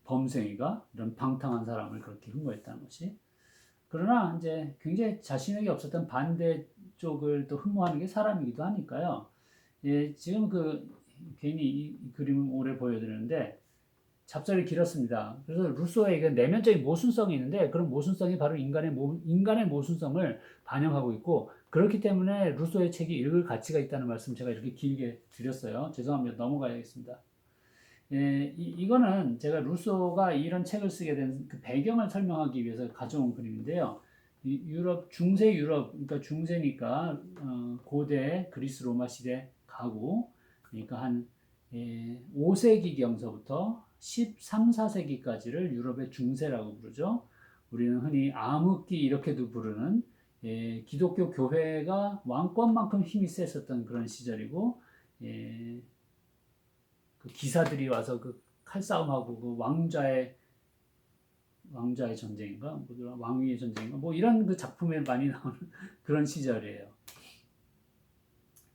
S1: 범생이가 이런 방탕한 사람을 그렇게 흠모했다는 것이. 그러나 이제 굉장히 자신에게 없었던 반대 쪽을 또 흠모하는 게 사람이기도 하니까요. 지금 괜히 이 그림을 오래 보여드리는데 잡설이 길었습니다. 그래서 루소의 내면적인 모순성이 있는데 그런 모순성이 바로 인간의 모순성을 반영하고 있고 그렇기 때문에 루소의 책이 읽을 가치가 있다는 말씀 제가 이렇게 길게 드렸어요. 죄송합니다. 넘어가야겠습니다. 이거는 제가 루소가 이런 책을 쓰게 된 그 배경을 설명하기 위해서 가져온 그림인데요. 중세 유럽, 그러니까 중세니까 고대 그리스 로마 시대 가고, 그러니까 한 5세기경서부터 13, 4세기까지를 유럽의 중세라고 부르죠. 우리는 흔히 암흑기 이렇게도 부르는 기독교 교회가 왕권만큼 힘이 셌었던 그런 시절이고, 그 기사들이 와서 칼싸움하고 왕자의 전쟁인가, 왕위의 전쟁인가, 이런 작품에 많이 나오는 그런 시절이에요.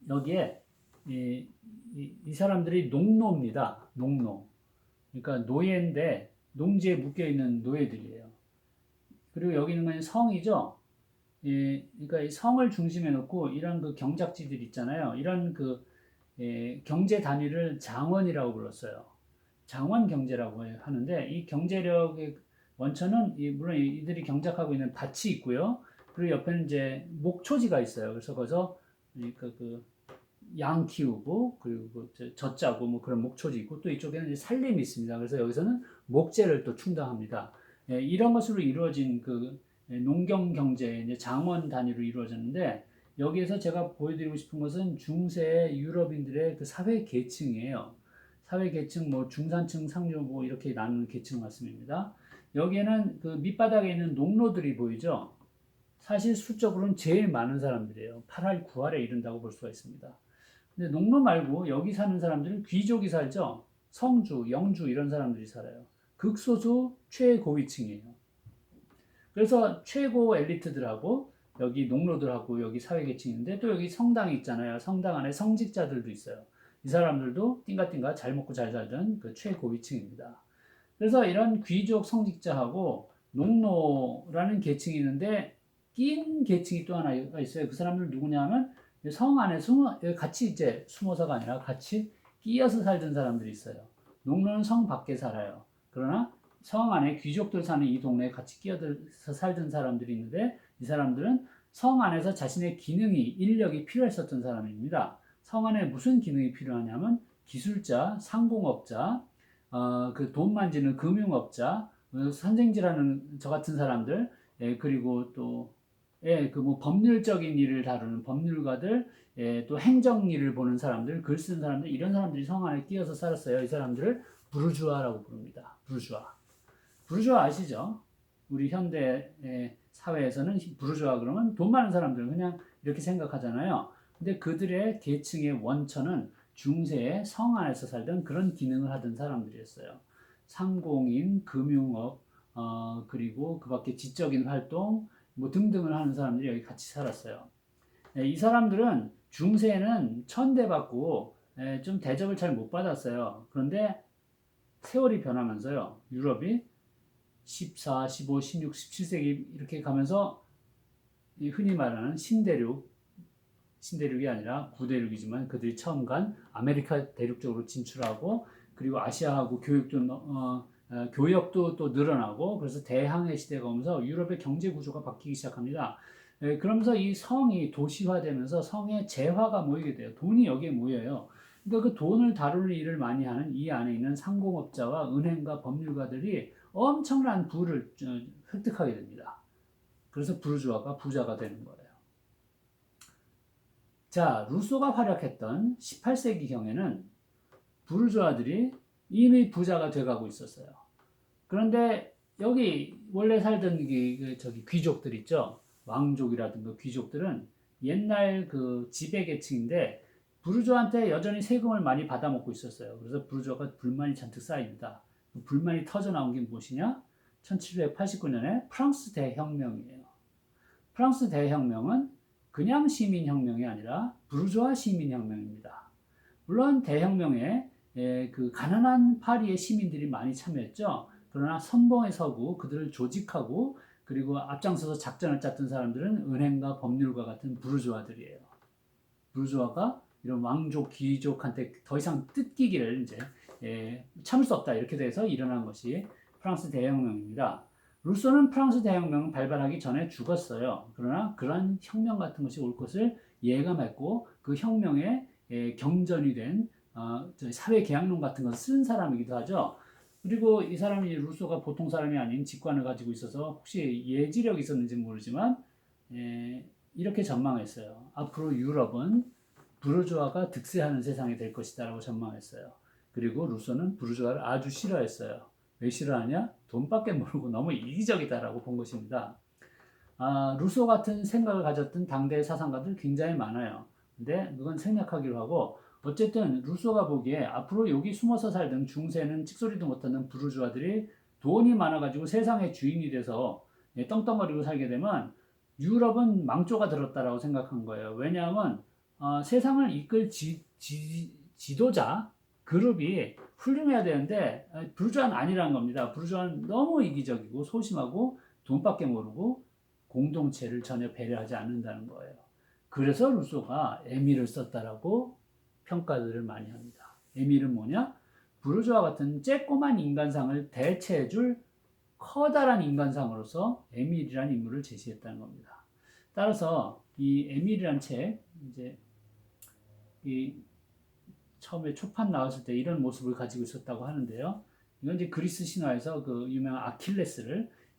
S1: 여기에 이 사람들이 농노입니다. 농노. 그러니까 노예인데 농지에 묶여 있는 노예들이에요. 그리고 여기 있는 건 성이죠. 그러니까 이 성을 중심에 놓고 이런 경작지들 있잖아요. 이런 경제 단위를 장원이라고 불렀어요. 장원 경제라고 하는데 이 경제력의 원천은 물론 이들이 경작하고 있는 밭이 있고요. 그리고 옆에는 이제 목초지가 있어요. 그래서 거기서 양 키우고 그리고 젖자고 그런 목초지 있고 또 이쪽에는 이제 살림이 있습니다. 그래서 여기서는 목재를 또 충당합니다. 이런 것으로 이루어진 농경 경제 이제 장원 단위로 이루어졌는데 여기에서 제가 보여드리고 싶은 것은 중세 유럽인들의 사회 계층이에요. 사회 계층, 중산층, 상류 이렇게 나누는 계층 말씀입니다. 여기에는 밑바닥에 있는 농노들이 보이죠? 사실 수적으로는 제일 많은 사람들이에요. 8할, 9할에 이른다고 볼 수가 있습니다. 근데 농노 말고 여기 사는 사람들은 귀족이 살죠? 성주, 영주 이런 사람들이 살아요. 극소수 최고위층이에요. 그래서 최고 엘리트들하고 여기 농노들하고 여기 사회계층인데 또 여기 성당이 있잖아요. 성당 안에 성직자들도 있어요. 이 사람들도 띵가띵가 잘 먹고 잘 살던 최고위층입니다. 그래서 이런 귀족 성직자하고 농노라는 계층이 있는데 낀 계층이 또 하나 있어요. 그 사람들 누구냐 하면 성 안에 같이 이제 숨어서가 아니라 같이 끼어서 살던 사람들이 있어요. 농노는 성 밖에 살아요. 그러나 성 안에 귀족들 사는 이 동네에 같이 끼어들어서 살던 사람들이 있는데 이 사람들은 성 안에서 자신의 인력이 필요했었던 사람입니다. 성 안에 무슨 기능이 필요하냐면 기술자, 상공업자, 돈 만지는 금융업자, 선생질하는 저 같은 사람들, 그리고 또 그 뭐 법률적인 일을 다루는 법률가들, 또 행정 일을 보는 사람들, 글 쓰는 사람들, 이런 사람들이 성 안에 끼어서 살았어요. 이 사람들을 부르주아라고 부릅니다. 부르주아. 부르주아 아시죠? 우리 현대 사회에서는 부르주아 그러면 돈 많은 사람들 그냥 이렇게 생각하잖아요. 근데 그들의 계층의 원천은 중세의 성 안에서 살던 그런 기능을 하던 사람들이었어요. 상공인, 금융업, 그리고 그 밖에 지적인 활동, 뭐 등등을 하는 사람들이 여기 같이 살았어요. 이 사람들은 중세에는 천대받고 좀 대접을 잘 못 받았어요. 그런데 세월이 변하면서요. 유럽이 14, 15, 16, 17세기 이렇게 가면서 흔히 말하는 신대륙이 아니라 구대륙이지만 그들이 처음 간 아메리카 대륙 쪽으로 진출하고 그리고 아시아하고 교역도 또 늘어나고 그래서 대항해 시대가 오면서 유럽의 경제 구조가 바뀌기 시작합니다. 그러면서 이 성이 도시화되면서 성에 재화가 모이게 돼요. 돈이 여기에 모여요. 그러니까 그 돈을 다룰 일을 많이 하는 이 안에 있는 상공업자와 은행가 법률가들이 엄청난 부를 획득하게 됩니다. 그래서 부르주아가 부자가 되는 거예요. 자, 루소가 활약했던 18세기경에는 부르주아들이 이미 부자가 돼가고 있었어요. 그런데 여기 원래 살던 저기 귀족들 있죠? 왕족이라든가 귀족들은 옛날 그 지배 계층인데 부르주아한테 여전히 세금을 많이 받아먹고 있었어요. 그래서 부르주아가 불만이 잔뜩 쌓입니다. 불만이 터져 나온 게 무엇이냐? 1789년에 프랑스 대혁명이에요. 프랑스 대혁명은 그냥 시민혁명이 아니라 부르주아 시민혁명입니다. 물론 대혁명에 그 가난한 파리의 시민들이 많이 참여했죠. 그러나 선봉에 서고 그들을 조직하고 그리고 앞장서서 작전을 짰던 사람들은 은행가, 법률가 같은 부르주아들이에요. 부르주아가 이런 왕족, 귀족한테 더 이상 뜯기기를 이제 참을 수 없다 이렇게 돼서 일어난 것이 프랑스 대혁명입니다. 루소는 프랑스 대혁명을 발발하기 전에 죽었어요. 그러나 그런 혁명 같은 것이 올 것을 예감했고 그 혁명에 경전이 된 사회 계약론 같은 것을 쓴 사람이기도 하죠. 그리고 이 사람이 루소가 보통 사람이 아닌 직관을 가지고 있어서 혹시 예지력이 있었는지 모르지만 이렇게 전망했어요. 앞으로 유럽은 부르주아가 득세하는 세상이 될 것이다라고 전망했어요. 그리고 루소는 부르주아를 아주 싫어했어요. 왜 싫어하냐? 돈밖에 모르고 너무 이기적이다라고 본 것입니다. 루소 같은 생각을 가졌던 당대의 사상가들 굉장히 많아요. 근데 그건 생략하기로 하고 어쨌든 루소가 보기에 앞으로 여기 숨어서 살던 중세는 찍소리도 못하는 부르주아들이 돈이 많아가지고 세상의 주인이 돼서 떵떵거리고 살게 되면 유럽은 망조가 들었다라고 생각한 거예요. 왜냐하면 세상을 이끌 지도자 그룹이 훌륭해야 되는데 부르주아는 아니라는 겁니다. 부르주아는 너무 이기적이고 소심하고 돈밖에 모르고 공동체를 전혀 배려하지 않는다는 거예요. 그래서 루소가 에밀을 썼다라고 평가들을 많이 합니다. 에밀은 뭐냐? 부르주아 같은 쬐꼬만 인간상을 대체해줄 커다란 인간상으로서 에밀이라는 인물을 제시했다는 겁니다. 따라서 이 에밀이라는 책, 이제 이 처음에 초판 나왔을 때 이런 모습을 가지고 있었다고 하는데요. 이건 이제 그리스 신화에서 그 유명한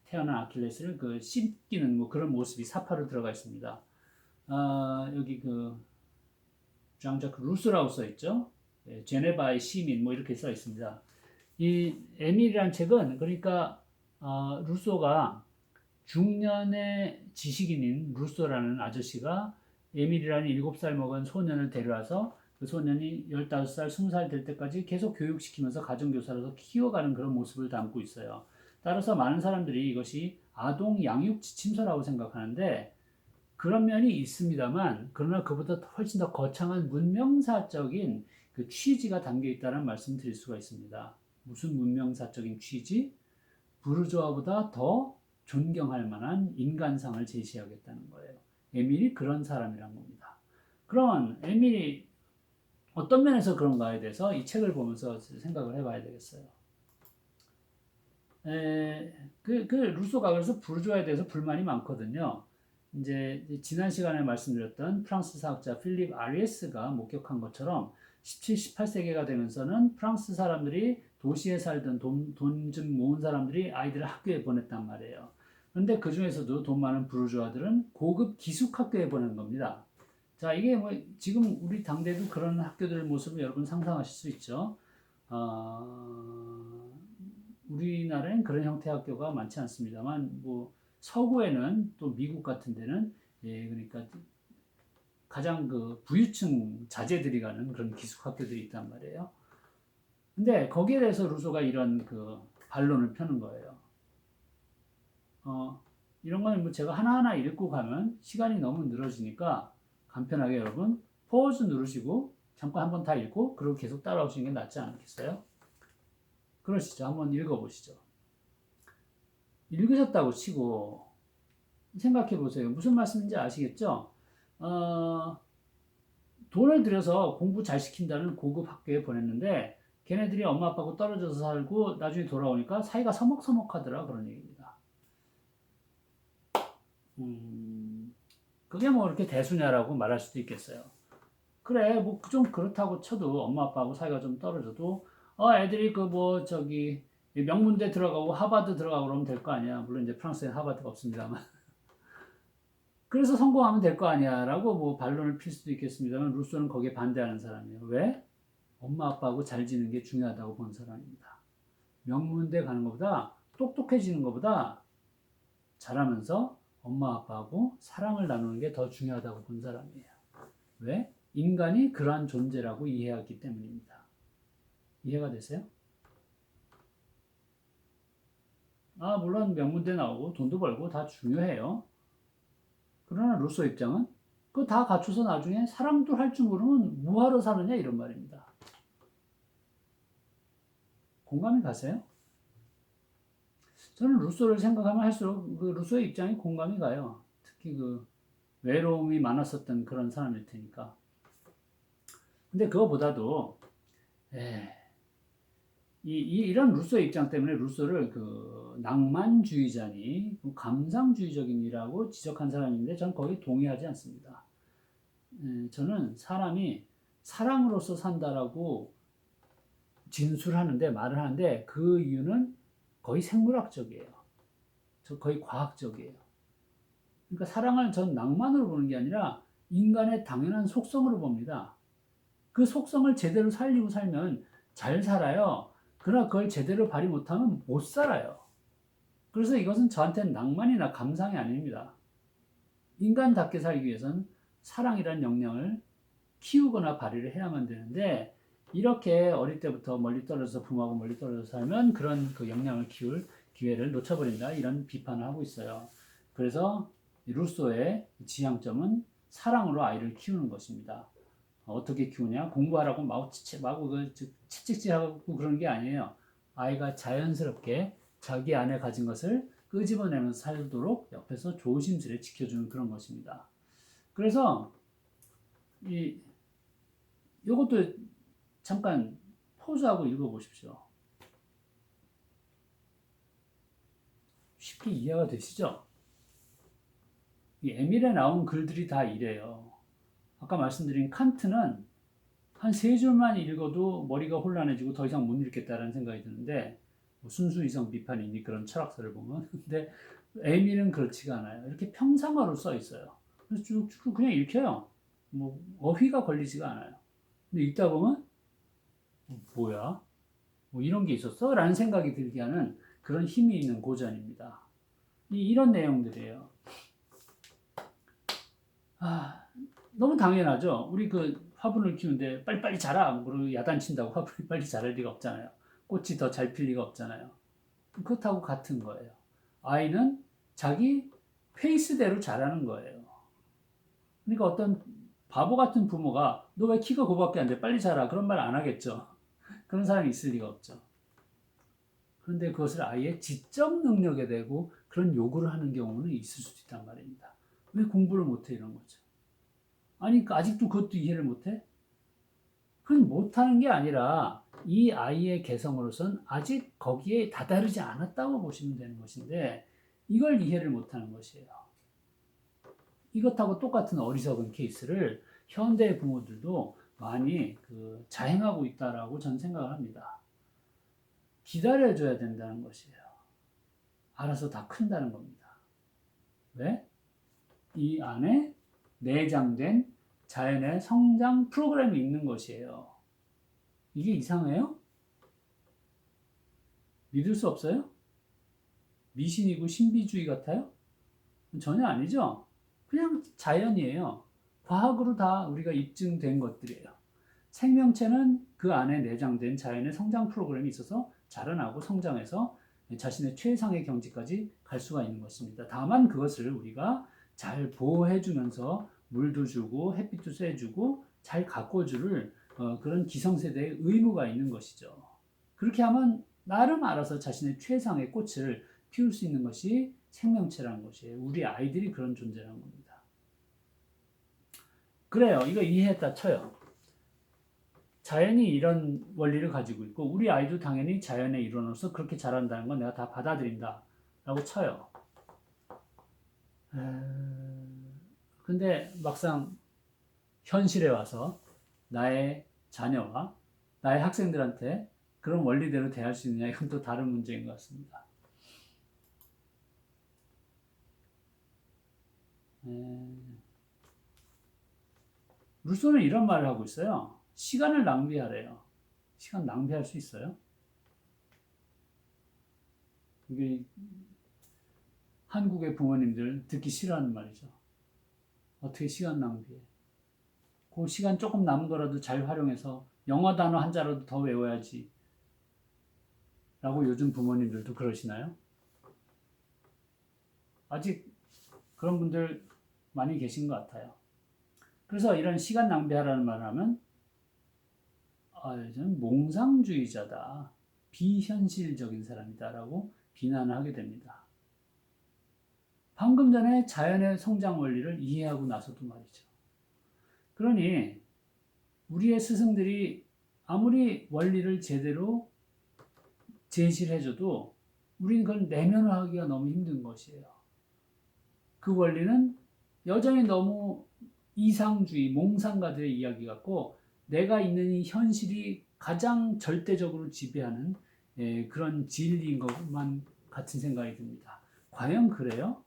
S1: 태어난 아킬레스를 그 씹기는 뭐 그런 모습이 사파로 들어가 있습니다. 여기 그 장자크 루스라고 써 있죠. 제네바의 시민 뭐 이렇게 써 있습니다. 이 에밀이라는 책은 그러니까 루소가 중년의 지식인인 루소라는 아저씨가 에밀이라는 7살 먹은 소년을 데려와서 그 소년이 15살, 20살 될 때까지 계속 교육시키면서 가정교사로서 키워가는 그런 모습을 담고 있어요. 따라서 많은 사람들이 이것이 아동 양육 지침서라고 생각하는데 그런 면이 있습니다만 그러나 그보다 훨씬 더 거창한 문명사적인 그 취지가 담겨 있다는 말씀 드릴 수가 있습니다. 무슨 문명사적인 취지? 부르주아보다 더 존경할 만한 인간상을 제시하겠다는 거예요. 에밀이 그런 사람이란 겁니다. 그럼 에밀이 어떤 면에서 그런가에 대해서 이 책을 보면서 생각을 해봐야 되겠어요. 루소가 그래서 부르주아에 대해서 불만이 많거든요. 이제 지난 시간에 말씀드렸던 프랑스 사학자 필립 아리에스가 목격한 것처럼 17, 18세기가 되면서는 프랑스 사람들이 도시에 살던 돈 좀 모은 사람들이 아이들을 학교에 보냈단 말이에요. 그런데 그 중에서도 돈 많은 부르주아들은 고급 기숙학교에 보내는 겁니다. 자, 이게 뭐 지금 우리 당대도 그런 학교들 모습을 여러분 상상하실 수 있죠. 우리나라엔 그런 형태의 학교가 많지 않습니다만, 뭐 서구에는 또 미국 같은 데는 그러니까 가장 그 부유층 자제들이 가는 그런 기숙학교들이 있단 말이에요. 근데 거기에 대해서 루소가 이런 그 반론을 펴는 거예요. 이런 거는 뭐 제가 하나하나 읽고 가면 시간이 너무 늘어지니까 간편하게 여러분 포즈 누르시고 잠깐 한번 다 읽고 그리고 계속 따라오시는 게 낫지 않겠어요? 그러시죠. 한번 읽어보시죠. 읽으셨다고 치고 생각해 보세요. 무슨 말씀인지 아시겠죠? 돈을 들여서 공부 잘 시킨다는 고급 학교에 보냈는데 걔네들이 엄마 아빠하고 떨어져서 살고 나중에 돌아오니까 사이가 서먹서먹하더라 그런 얘기입니다. 그게 뭐 이렇게 대수냐라고 말할 수도 있겠어요. 그래 뭐 좀 그렇다고 쳐도 엄마 아빠하고 사이가 좀 떨어져도 애들이 그 뭐 저기 명문대 들어가고 하버드 들어가고 그러면 될 거 아니야. 물론 이제 프랑스에 하버드가 없습니다만. 그래서 성공하면 될 거 아니야 라고 뭐 반론을 필 수도 있겠습니다만 루소는 거기에 반대하는 사람이에요. 왜? 엄마 아빠하고 잘 지는 게 중요하다고 본 사람입니다. 명문대 가는 것보다 똑똑해지는 것보다 잘하면서 엄마 아빠하고 사랑을 나누는 게 더 중요하다고 본 사람이에요. 왜? 인간이 그러한 존재라고 이해하기 때문입니다. 이해가 되세요? 물론 명문대 나오고 돈도 벌고 다 중요해요. 그러나 루소 입장은 그거 다 갖춰서 나중에 사랑도 할 줄 모르면 뭐하러 사느냐 이런 말입니다. 공감이 가세요? 저는 루소를 생각하면 할수록 그 루소의 입장이 공감이 가요. 특히 그 외로움이 많았었던 그런 사람일 테니까. 근데 그거보다도 이런 루소의 입장 때문에 루소를 그 낭만주의자니 감상주의적인이라고 지적한 사람인데 저는 거기 동의하지 않습니다. 저는 사람이 사랑으로서 산다라고 진술하는데 말을 하는데 그 이유는 거의 생물학적이에요. 거의 과학적이에요. 그러니까 사랑을 전 낭만으로 보는 게 아니라 인간의 당연한 속성으로 봅니다. 그 속성을 제대로 살리고 살면 잘 살아요. 그러나 그걸 제대로 발휘 못하면 못 살아요. 그래서 이것은 저한테는 낭만이나 감상이 아닙니다. 인간답게 살기 위해서는 사랑이란 역량을 키우거나 발휘를 해야만 되는데 이렇게 어릴 때부터 멀리 떨어져서 부모하고 멀리 떨어져서 살면 그런 그 역량을 키울 기회를 놓쳐버린다 이런 비판을 하고 있어요. 그래서 루소의 지향점은 사랑으로 아이를 키우는 것입니다. 어떻게 키우냐? 공부하라고 마구 그 채찍질하고 그러는 게 아니에요. 아이가 자연스럽게 자기 안에 가진 것을 끄집어내면서 살도록 옆에서 조심스레 지켜주는 그런 것입니다. 그래서 이것도 잠깐 포즈하고 읽어보십시오. 쉽게 이해가 되시죠? 이 에밀에 나온 글들이 다 이래요. 아까 말씀드린 칸트는 한 세 줄만 읽어도 머리가 혼란해지고 더 이상 못 읽겠다라는 생각이 드는데 뭐 순수이성 비판이니 그런 철학서를 보면 근데 에밀은 그렇지가 않아요. 이렇게 평상화로 써 있어요. 그래서 쭉쭉 그냥 읽혀요. 뭐 어휘가 걸리지가 않아요. 근데 읽다 보면 뭐야? 뭐 이런 게 있었어? 라는 생각이 들게 하는 그런 힘이 있는 고전입니다. 이런 내용들이에요. 너무 당연하죠. 우리 그 화분을 키우는데 빨리빨리 자라. 그리고 야단친다고 화분이 빨리 자랄 리가 없잖아요. 꽃이 더 잘 필 리가 없잖아요. 그것하고 같은 거예요. 아이는 자기 페이스대로 자라는 거예요. 그러니까 어떤 바보 같은 부모가 너 왜 키가 그거밖에 안 돼? 빨리 자라. 그런 말 안 하겠죠. 그런 사람이 있을 리가 없죠. 그런데 그것을 아이의 지적 능력에 대고 그런 요구를 하는 경우는 있을 수도 있단 말입니다. 왜 공부를 못해? 이런 거죠. 아니, 아직도 그것도 이해를 못해? 그건 못하는 게 아니라 이 아이의 개성으로선 아직 거기에 다다르지 않았다고 보시면 되는 것인데 이걸 이해를 못하는 것이에요. 이것하고 똑같은 어리석은 케이스를 현대 부모들도 많이 자행하고 있다라고 저는 생각을 합니다. 기다려줘야 된다는 것이에요. 알아서 다 큰다는 겁니다. 왜? 이 안에 내장된 자연의 성장 프로그램이 있는 것이에요. 이게 이상해요? 믿을 수 없어요? 미신이고 신비주의 같아요? 전혀 아니죠? 그냥 자연이에요. 과학으로 다 우리가 입증된 것들이에요. 생명체는 그 안에 내장된 자연의 성장 프로그램이 있어서 자라나고 성장해서 자신의 최상의 경지까지 갈 수가 있는 것입니다. 다만 그것을 우리가 잘 보호해주면서 물도 주고 햇빛도 쐬주고 잘 가꿔줄 그런 기성세대의 의무가 있는 것이죠. 그렇게 하면 나름 알아서 자신의 최상의 꽃을 피울 수 있는 것이 생명체라는 것이에요. 우리 아이들이 그런 존재라는 겁니다. 그래요. 이거 이해했다 쳐요. 자연이 이런 원리를 가지고 있고 우리 아이도 당연히 자연의 일원으로서 그렇게 자란다는 건 내가 다 받아들인다 라고 쳐요. 근데 막상 현실에 와서 나의 자녀와 나의 학생들한테 그런 원리대로 대할 수 있느냐 이건 또 다른 문제인 것 같습니다. 루소는 이런 말을 하고 있어요. 시간을 낭비하래요. 시간 낭비할 수 있어요? 이게 한국의 부모님들 듣기 싫어하는 말이죠. 어떻게 시간 낭비해? 그 시간 조금 남은 거라도 잘 활용해서 영어 단어 한 자라도 더 외워야지. 라고 요즘 부모님들도 그러시나요? 아직 그런 분들 많이 계신 것 같아요. 그래서 이런 시간 낭비하라는 말을 하면 저는 몽상주의자다. 비현실적인 사람이다. 라고 비난을 하게 됩니다. 방금 전에 자연의 성장 원리를 이해하고 나서도 말이죠. 그러니 우리의 스승들이 아무리 원리를 제대로 제시를 해줘도 우리는 그걸 내면화하기가 너무 힘든 것이에요. 그 원리는 여전히 너무 이상주의, 몽상가들의 이야기 같고 내가 있는 이 현실이 가장 절대적으로 지배하는 그런 진리인 것만 같은 생각이 듭니다. 과연 그래요?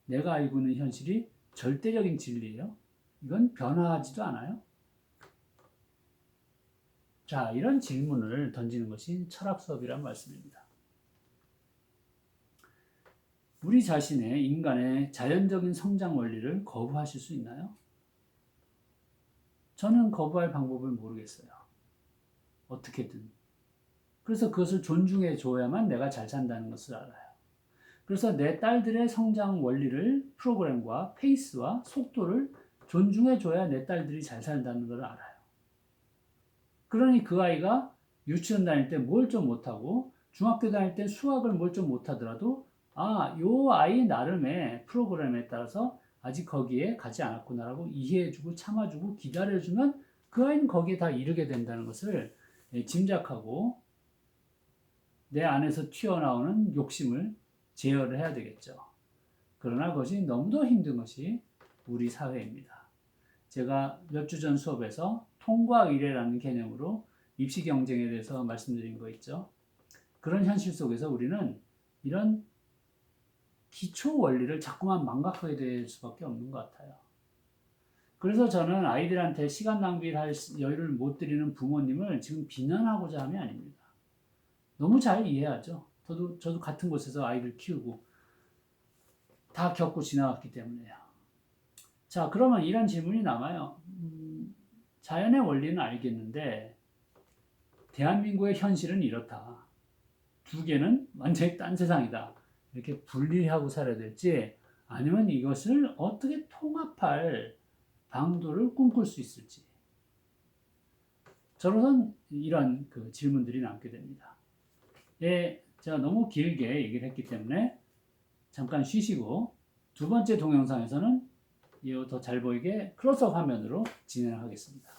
S1: 내가 알고 있는 현실이 절대적인 진리예요? 이건 변화하지도 않아요? 자, 이런 질문을 던지는 것이 철학 수업이란 말씀입니다. 우리 자신의 인간의 자연적인 성장 원리를 거부하실 수 있나요? 저는 거부할 방법을 모르겠어요. 어떻게든. 그래서 그것을 존중해 줘야만 내가 잘 산다는 것을 알아요. 그래서 내 딸들의 성장 원리를 프로그램과 페이스와 속도를 존중해 줘야 내 딸들이 잘 산다는 걸 알아요. 그러니 그 아이가 유치원 다닐 때 뭘 좀 못하고 중학교 다닐 때 수학을 뭘 좀 못하더라도 요 아이 나름의 프로그램에 따라서 아직 거기에 가지 않았구나라고 이해해주고 참아주고 기다려주면 그 아이는 거기에 다 이르게 된다는 것을 짐작하고 내 안에서 튀어나오는 욕심을 제어를 해야 되겠죠. 그러나 그것이 너무도 힘든 것이 우리 사회입니다. 제가 몇 주 전 수업에서 통과 의례라는 개념으로 입시 경쟁에 대해서 말씀드린 거 있죠. 그런 현실 속에서 우리는 이런 기초 원리를 자꾸만 망각하게 될 수밖에 없는 것 같아요. 그래서 저는 아이들한테 시간 낭비를 할 여유를 못 드리는 부모님을 지금 비난하고자 함이 아닙니다. 너무 잘 이해하죠. 저도 같은 곳에서 아이들 키우고 다 겪고 지나갔기 때문에요. 자, 그러면 이런 질문이 남아요. 자연의 원리는 알겠는데 대한민국의 현실은 이렇다. 두 개는 완전히 딴 세상이다. 이렇게 분리하고 살아야 될지 아니면 이것을 어떻게 통합할 방도를 꿈꿀 수 있을지 저로선 이런 질문들이 남게 됩니다. 제가 너무 길게 얘기를 했기 때문에 잠깐 쉬시고 두 번째 동영상에서는 더 잘 보이게 클로즈업 화면으로 진행하겠습니다.